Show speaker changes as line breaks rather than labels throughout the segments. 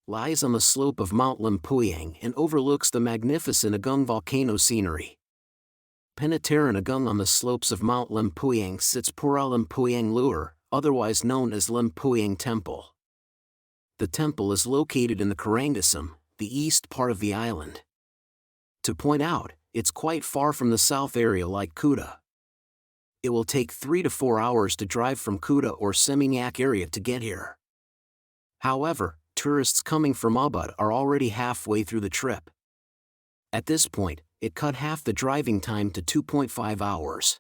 lies on the slope of Mount Lempuyang and overlooks the magnificent Agung volcano scenery. Penataran Agung on the slopes of Mount Lempuyang sits Pura Lempuyang Luar, otherwise known as Lempuyang Temple. The temple is located in the Karangasem, the east part of the island. To point out, it's quite far from the south area like Kuta. It will take 3 to 4 hours to drive from Kuta or Seminyak area to get here. However, tourists coming from Ubud are already halfway through the trip. At this point, it cut half the driving time to 2.5 hours.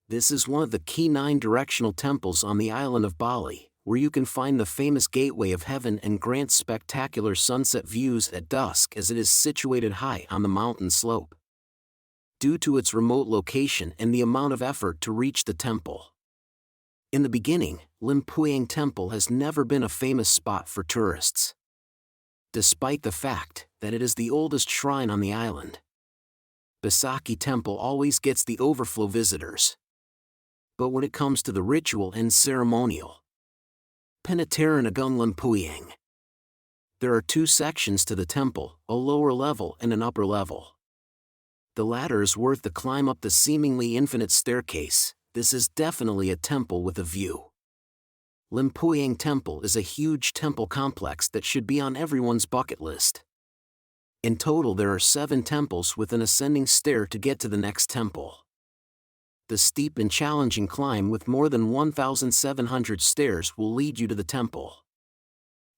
This is one of the key 9 directional temples on the island of Bali, where you can find the famous Gateway of Heaven and grants spectacular sunset views at dusk as it is situated high on the mountain slope. Due to its remote location and the amount of effort to reach the temple. In the beginning, Lempuyang Temple has never been a famous spot for tourists. Despite the fact that it is the oldest shrine on the island. Besaki Temple always gets the overflow visitors. But when it comes to the ritual and ceremonial, Penataran Agung Lempuyang. There are 2 sections to the temple, a lower level and an upper level. The latter is worth the climb up the seemingly infinite staircase. This is definitely a temple with a view. Lempuyang Temple is a huge temple complex that should be on everyone's bucket list. In total there are 7 temples with an ascending stair to get to the next temple. The steep and challenging climb with more than 1,700 stairs will lead you to the temple.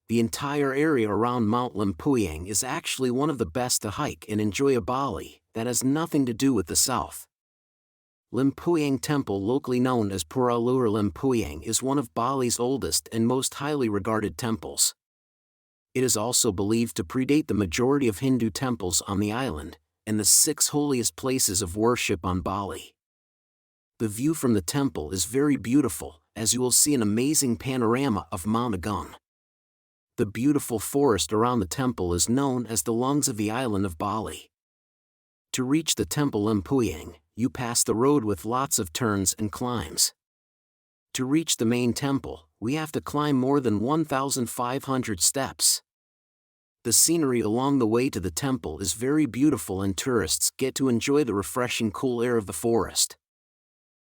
The entire area around Mount Lempuyang is actually one of the best to hike and enjoy a Bali that has nothing to do with the south. Lempuyang Temple, locally known as Pura Luar Lempuyang, is one of Bali's oldest and most highly regarded temples. It is also believed to predate the majority of Hindu temples on the island, and the 6 holiest places of worship on Bali. The view from the temple is very beautiful, as you will see an amazing panorama of Mount Agung. The beautiful forest around the temple is known as the lungs of the island of Bali. To reach the temple Lempuyang, you pass the road with lots of turns and climbs. To reach the main temple, we have to climb more than 1,500 steps. The scenery along the way to the temple is very beautiful and tourists get to enjoy the refreshing cool air of the forest.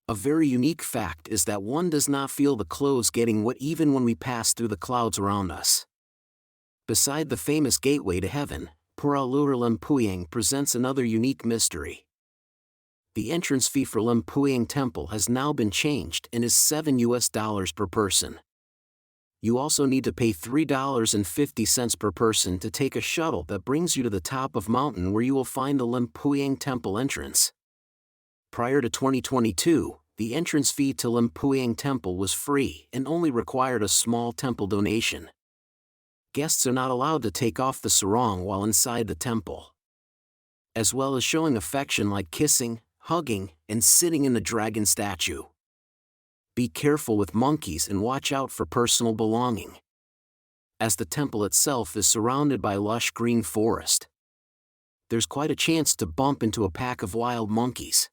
A very unique fact is that one does not feel the clothes getting wet even when we pass through the clouds around us. Beside the famous Gateway to Heaven, Pura Luar Lempuyang presents another unique mystery. The entrance fee for Lempuyang Temple has now been changed and is $7 per person. You also need to pay $3.50 per person to take a shuttle that brings you to the top of mountain where you will find the Lempuyang Temple entrance. Prior to 2022, the entrance fee to Lempuyang Temple was free and only required a small temple donation. Guests are not allowed to take off the sarong while inside the temple, as well as showing affection like kissing, hugging, and sitting in the dragon statue. Be careful with monkeys and watch out for personal belonging, as the temple itself is surrounded by lush green forest. There's quite a chance to bump into a pack of wild monkeys.